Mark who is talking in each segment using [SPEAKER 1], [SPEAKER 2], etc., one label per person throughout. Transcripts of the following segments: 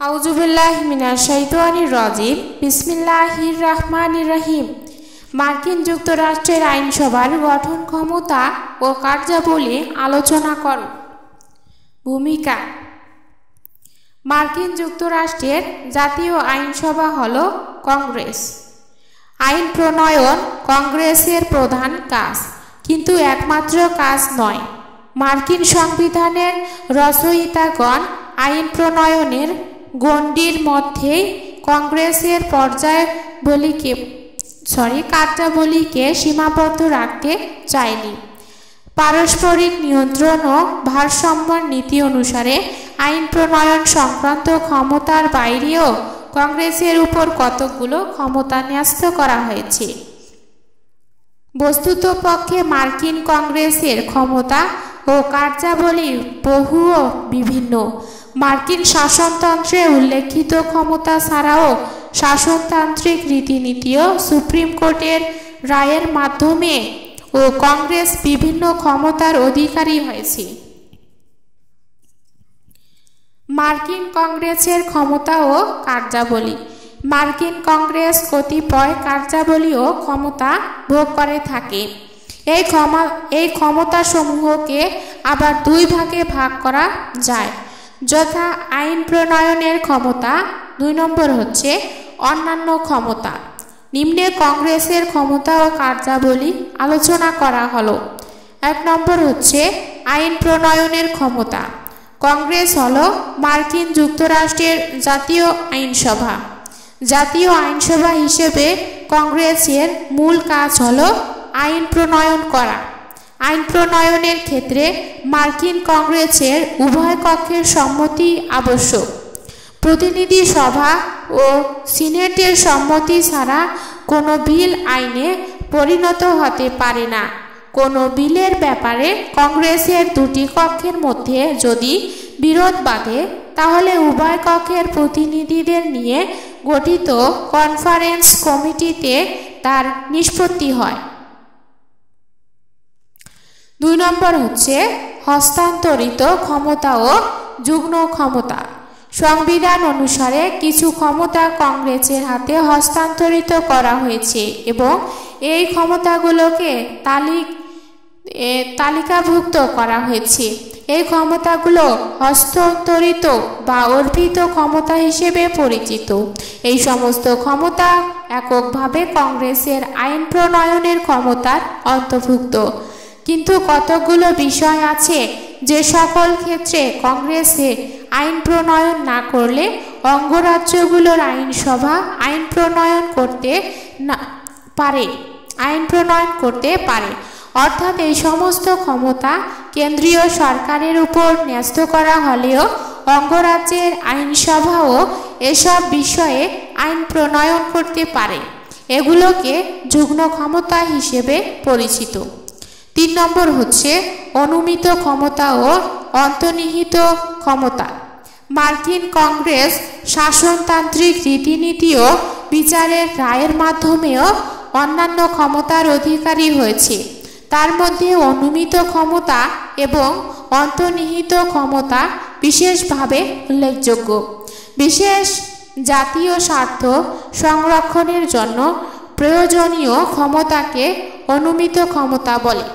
[SPEAKER 1] আউযুবিল্লাহি মিনাশ শাইতানির রাজিম। বিসমিল্লাহির রহমানির রহিম। মার্কিন যুক্তরাষ্ট্রের আইনসভার গঠন ক্ষমতা ও কার্যাবলী আলোচনা করো। ভূমিকা। মার্কিন যুক্তরাষ্ট্রের জাতীয় আইনসভা হল কংগ্রেস। আইন প্রণয়ন কংগ্রেসের প্রধান কাজ, কিন্তু একমাত্র কাজ নয়। মার্কিন সংবিধানের রচয়িতাগণ আইন প্রণয়নের গণ্ডির মধ্যেই কংগ্রেসের কার্যাবলীকে সীমাবদ্ধ রাখতে চায়নি। পারস্পরিক নিয়ন্ত্রণ ও ভারসাম্যের নীতি অনুসারে আইন প্রণয়ন সংক্রান্ত ক্ষমতার বাইরেও কংগ্রেসের উপর কতকগুলো ক্ষমতা ন্যস্ত করা হয়েছে। বস্তুতপক্ষে মার্কিন কংগ্রেসের ক্ষমতা ও কার্যাবলী বহু ও বিভিন্ন। মার্কিন শাসনতন্ত্রে উল্লেখিত ক্ষমতা ছাড়াও শাসনতান্ত্রিক রীতিনীতিও সুপ্রিম কোর্টের রায়ের মাধ্যমে ও কংগ্রেস বিভিন্ন ক্ষমতার অধিকারী হয়েছে। মার্কিন কংগ্রেসের ক্ষমতা ও কার্যাবলী। মার্কিন কংগ্রেস কতিপয় কার্যাবলী ও ক্ষমতা ভোগ করে থাকে। এই ক্ষমতাসমূহকে আবার দুই ভাগে ভাগ করা যায়, যথা আইন প্রণয়নের ক্ষমতা, 2 নম্বর হচ্ছে অন্যান্য ক্ষমতা। নিম্নে কংগ্রেসের ক্ষমতা ও কার্যাবলী আলোচনা করা হলো। 1 নম্বর হচ্ছে আইন প্রণয়নের ক্ষমতা। কংগ্রেস হলো মার্কিন যুক্তরাষ্ট্রের জাতীয় আইনসভা। জাতীয় আইনসভা হিসেবে কংগ্রেসের মূল কাজ হলো আইন প্রণয়ন করা। আইন প্রণয়নের ক্ষেত্রে মার্কিন কংগ্রেসের উভয় কক্ষের সম্মতি আবশ্যক। প্রতিনিধি সভা ও সিনেটের সম্মতি ছাড়া কোনো বিল আইনে পরিণত হতে পারে না। কোনো বিলের ব্যাপারে কংগ্রেসের দুটি কক্ষের মধ্যে যদি বিরোধ বাধে, তাহলে উভয় কক্ষের প্রতিনিধিদের নিয়ে গঠিত কনফারেন্স কমিটিতে তার নিষ্পত্তি হয়। 2 নম্বর হচ্ছে হস্তান্তরিত ক্ষমতা ও যুগ্ম ক্ষমতা। সংবিধান অনুসারে কিছু ক্ষমতা কংগ্রেসের হাতে হস্তান্তরিত করা হয়েছে এবং এই ক্ষমতাগুলোকে তালিকাভুক্ত করা হয়েছে। এই ক্ষমতাগুলো হস্তান্তরিত বা অর্পিত ক্ষমতা হিসেবে পরিচিত। এই সমস্ত ক্ষমতা এককভাবে কংগ্রেসের আইন প্রণয়নের ক্ষমতার অন্তর্ভুক্ত, কিন্তু কতকগুলো বিষয় আছে যে সকল ক্ষেত্রে কংগ্রেসে আইন প্রণয়ন না করলে অঙ্গরাজ্যগুলোর আইনসভা আইন প্রণয়ন করতে পারে। অর্থাৎ এই সমস্ত ক্ষমতা কেন্দ্রীয় সরকারের উপর ন্যস্ত করা হলেও অঙ্গরাজ্যের আইনসভাও এসব বিষয়ে আইন প্রণয়ন করতে পারে। এগুলোকে যুগ্ম ক্ষমতা হিসেবে পরিচিত। 3 নম্বর হচ্ছে অনুমিত ক্ষমতা ও অন্তর্নিহিত ক্ষমতা। মার্কিন কংগ্রেস শাসনতান্ত্রিক রীতিনীতি ও বিচারের রায়ের মাধ্যমেও অন্যান্য ক্ষমতার অধিকারী হয়েছে। তার মধ্যে অনুমিত ক্ষমতা এবং অন্তর্নিহিত ক্ষমতা বিশেষভাবে উল্লেখযোগ্য। বিশেষ জাতীয় স্বার্থ সংরক্ষণের জন্য প্রয়োজনীয় ক্ষমতাকে অনুমিত ক্ষমতা বলে।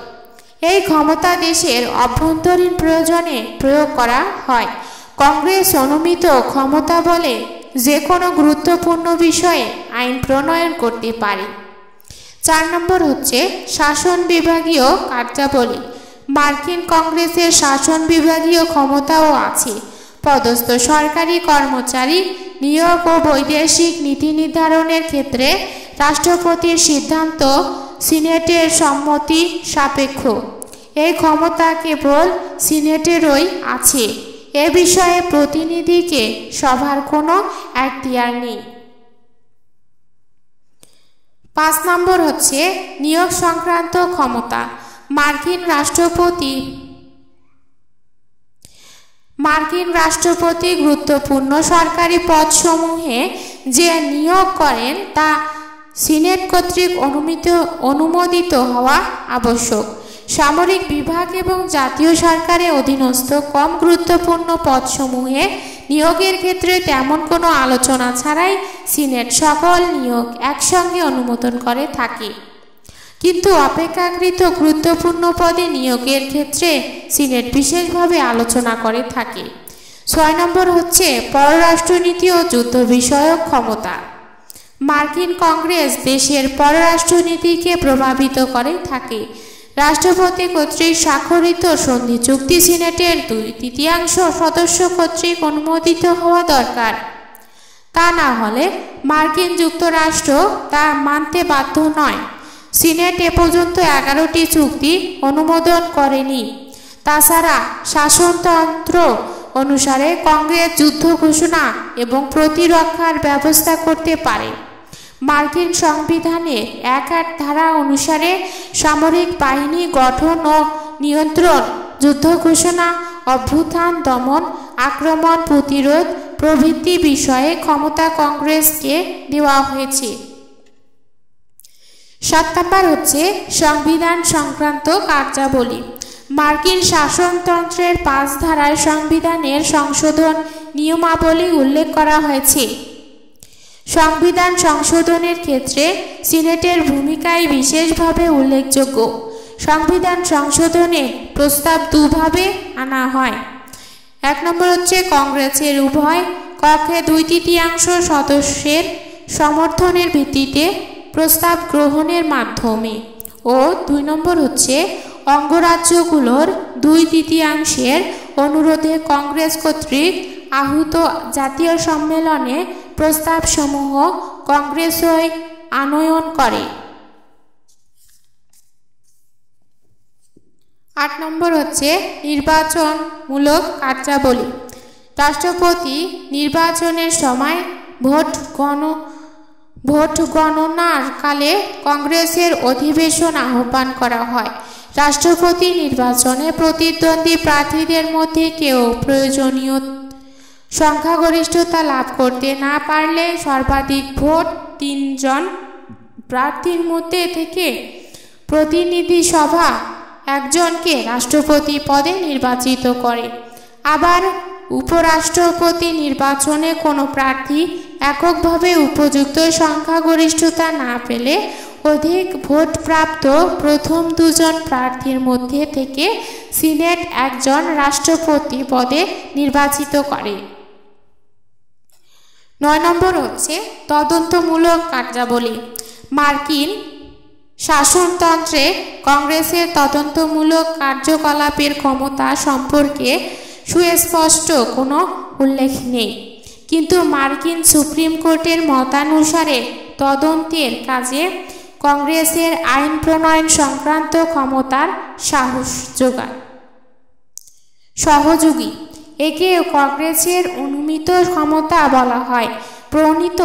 [SPEAKER 1] এই ক্ষমতা দেশের অভ্যন্তরীণ প্রয়োজনে প্রয়োগ করা হয়। কংগ্রেস অনুমিত ক্ষমতা বলে যে কোনো গুরুত্বপূর্ণ বিষয়ে আইন প্রণয়ন করতে পারে। 4 নম্বর হচ্ছে শাসন বিভাগীয় কার্যাবলী। মার্কিন কংগ্রেসের শাসন বিভাগীয় ক্ষমতাও আছে। পদস্থ সরকারি কর্মচারী নিয়োগ ও বৈদেশিক নীতি নির্ধারণের ক্ষেত্রে রাষ্ট্রপতির সিদ্ধান্ত সিনেটের সম্মতি সাপেক্ষ। এই ক্ষমতা কেবল সিনেটেরই আছে। এ বিষয়ে প্রতিনিধিকে সভার কোনো এখতিয়ার নেই। 5 নম্বর হচ্ছে নিয়োগ সংক্রান্ত ক্ষমতা। মার্কিন রাষ্ট্রপতি গুরুত্বপূর্ণ সরকারি পদসমূহে যে নিয়োগ করেন তা সিনেট কর্তৃক অনুমোদিত হওয়া আবশ্যক। সামরিক বিভাগ এবং জাতীয় সরকারের অধীনস্থ কম গুরুত্বপূর্ণ পদসমূহে নিয়োগের ক্ষেত্রে তেমন কোনো আলোচনা ছাড়াই সিনেট সকল নিয়োগ একসঙ্গে অনুমোদন করে থাকে, কিন্তু অপেক্ষাকৃত গুরুত্বপূর্ণ পদে নিয়োগের ক্ষেত্রে সিনেট বিশেষভাবে আলোচনা করে থাকে। 6 নম্বর হচ্ছে পররাষ্ট্রনীতি ও যুদ্ধ বিষয়ক ক্ষমতা। মার্কিন কংগ্রেস দেশের পররাষ্ট্রনীতিকে প্রভাবিত করে থাকে। রাষ্ট্রপতি কর্তৃক স্বাক্ষরিত সন্ধি চুক্তি সিনেটের 2/3 সদস্য কর্তৃক অনুমোদিত হওয়া দরকার। তা না হলে মার্কিন যুক্তরাষ্ট্র তা মানতে বাধ্য নয়। সিনেট এ পর্যন্ত 11টি চুক্তি অনুমোদন করেনি। তাছাড়া শাসনতন্ত্র অনুসারে কংগ্রেস যুদ্ধ ঘোষণা এবং প্রতিরক্ষার ব্যবস্থা করতে পারে। মার্কিন সংবিধানে 1 ধারা অনুসারে সামরিক বাহিনী গঠন ও নিয়ন্ত্রণ, যুদ্ধ ঘোষণা, অভ্যুত্থান দমন, আক্রমণ প্রতিরোধ প্রভৃতি বিষয়ে ক্ষমতা কংগ্রেসকে দেওয়া হয়েছে। 7 নম্বর হচ্ছে সংবিধান সংক্রান্ত কার্যাবলী। মার্কিন শাসনতন্ত্রের 5 ধারায় সংবিধানের সংশোধন নিয়মাবলী উল্লেখ করা হয়েছে। সংবিধান সংশোধনের ক্ষেত্রে সিনেটের ভূমিকাই বিশেষভাবে উল্লেখযোগ্য। সংবিধান সংশোধনের প্রস্তাব দুভাবে আনা হয়। 1 নম্বর হচ্ছে কংগ্রেসের উভয় কক্ষে 2/3 সদস্যের সমর্থনের ভিত্তিতে প্রস্তাব গ্রহণের মাধ্যমে, ও 2 নম্বর হচ্ছে অঙ্গরাজ্যগুলোর 2/3 অনুরোধে কংগ্রেস কর্তৃক আহুত জাতীয় সম্মেলনে প্রস্তাবসমূহ কংগ্রেসই আনয়ন করে। 8 নম্বর হচ্ছে নির্বাচনমূলক কার্যাবলী। রাষ্ট্রপতি নির্বাচনের সময় ভোট গণনার কালে কংগ্রেসের অধিবেশন আহ্বান করা হয়। রাষ্ট্রপতি নির্বাচনে প্রতিদ্বন্দ্বী প্রার্থীদের মধ্যে কেউ প্রয়োজনীয় সংখ্যাগরিষ্ঠতা লাভ করতে না পারলে সর্বাধিক ভোট 3 জন প্রার্থীর মধ্যে থেকে প্রতিনিধি সভা একজনকে রাষ্ট্রপতি পদে নির্বাচিত করে। আবার উপরাষ্ট্রপতি নির্বাচনে কোনো প্রার্থী এককভাবে উপযুক্ত সংখ্যাগরিষ্ঠতা না পেলে অধিক ভোট প্রাপ্ত প্রথম 2 জন প্রার্থীর মধ্যে থেকে সিনেট একজন রাষ্ট্রপতি পদে নির্বাচিত করে। 9 নম্বর হচ্ছে তদন্তমূলক কার্যাবলী। মার্কিন শাসনতন্ত্রে কংগ্রেসের তদন্তমূলক কার্যকলাপের ক্ষমতা সম্পর্কে সুস্পষ্ট কোনো উল্লেখ নেই, কিন্তু মার্কিন সুপ্রিম কোর্টের মতানুসারে তদন্তের কাজে কংগ্রেসের আইন প্রণয়ন সংক্রান্ত ক্ষমতার সহযোগী। একে কংগ্রেসের অনুমিত ক্ষমতা বলা হয়। প্রণীত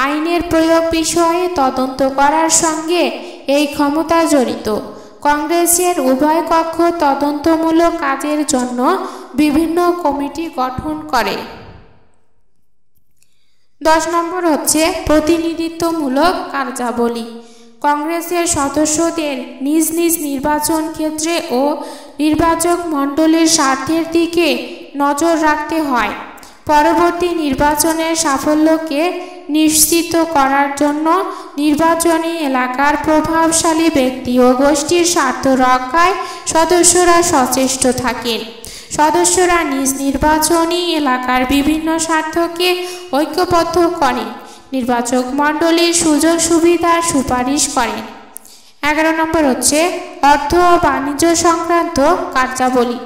[SPEAKER 1] আইনের প্রয়োগ বিষয়ে তদন্ত করার সঙ্গে এই ক্ষমতা জড়িত। কংগ্রেসের উভয় কক্ষ তদন্তমূলক কাজের জন্য বিভিন্ন কমিটি গঠন করে। 10 নম্বর হচ্ছে প্রতিনিধিত্বমূলক কার্যাবলী। কংগ্রেসের সদস্যদের নিজ নিজ নির্বাচন ক্ষেত্রে ও নির্বাচক মণ্ডলীর স্বার্থের দিকে নজর রাখতে হয়। পরবর্তী নির্বাচনের সাফল্যকে নিশ্চিত করার জন্য নির্বাচনী এলাকার প্রভাবশালী ব্যক্তি ও গোষ্ঠীর স্বার্থ রক্ষায় সদস্যরা সচেষ্ট থাকেন। সদস্যরা নিজ নির্বাচনী এলাকার বিভিন্ন স্বার্থকে ঐক্যবদ্ধ করেন, নির্বাচক মণ্ডলীর সুযোগ সুবিধার সুপারিশ করেন। 11 নম্বর হচ্ছে অর্থ ও বাণিজ্য সংক্রান্ত কার্যাবলী।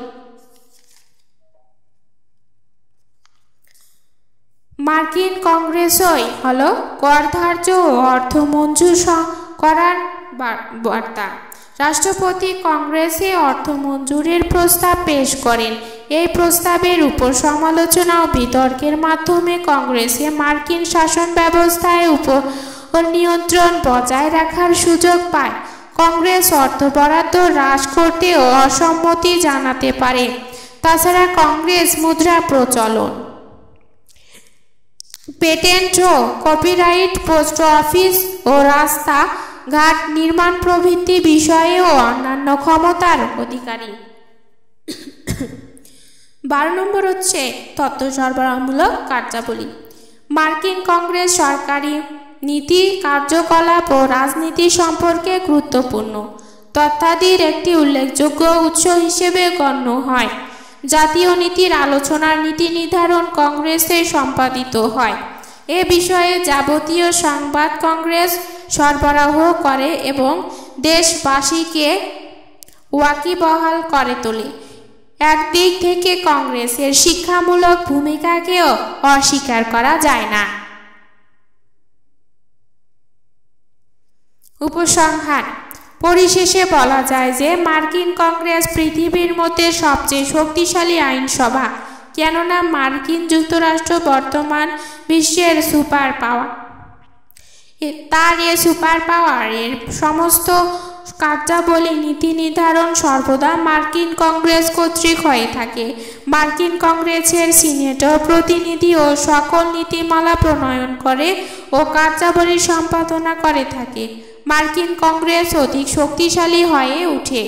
[SPEAKER 1] মার্কিন কংগ্রেসই হল কর ধার্য ও অর্থ মঞ্জুর করার বার্তা। রাষ্ট্রপতি কংগ্রেসে অর্থ মঞ্জুরের প্রস্তাব পেশ করেন। এই প্রস্তাবের উপর সমালোচনা ও বিতর্কের মাধ্যমে কংগ্রেসে মার্কিন শাসন ব্যবস্থায় উপর নিয়ন্ত্রণ বজায় রাখার সুযোগ পায়। কংগ্রেস অর্থ বরাদ্দ হ্রাস করতে ও অসম্মতি জানাতে পারে। তাছাড়া কংগ্রেস মুদ্রা প্রচলন, পেটেন্ট ও কপিরাইট, পোস্ট অফিস ও রাস্তা ঘাট নির্মাণ প্রভৃতি বিষয়ে ও অন্যান্য ক্ষমতার অধিকারী। 12 নম্বর হচ্ছে তথ্য সরবরাহমূলক কার্যাবলী। মার্কিন কংগ্রেস সরকারি নীতি, কার্যকলাপ ও রাজনীতি সম্পর্কে গুরুত্বপূর্ণ তথ্যাদির একটি উল্লেখযোগ্য উৎস হিসেবে গণ্য হয়। জাতীয় নীতির আলোচনার নীতি নির্ধারণ কংগ্রেসে সম্পাদিত হয়। এ বিষয়ে যাবতীয় সংবাদ কংগ্রেস সরবরাহ করে এবং দেশবাসীকে ওয়াকিবহাল করে তোলে। একদিক থেকে কংগ্রেসের শিক্ষামূলক ভূমিকাকেও অস্বীকার করা যায় না। উপসংহার: পরিশেষে বলা যায় যে মার্কিন কংগ্রেস পৃথিবীর মধ্যে সবচেয়ে শক্তিশালী আইনসভা, কেননা মার্কিন যুক্তরাষ্ট্র বর্তমান বিশ্বের সুপার পাওয়ার। তার এ সুপার পাওয়ারের সমস্ত কার্যাবলী নীতি নির্ধারণ সর্বদা মার্কিন কংগ্রেস কর্তৃক হয়ে থাকে। মার্কিন কংগ্রেসের সিনেটর প্রতিনিধি ও সকল নীতিমালা প্রণয়ন করে ও কার্যাবলী সম্পাদনা করে থাকে। মার্কিন কংগ্রেস অধিক শক্তিশালী হয়ে ওঠে।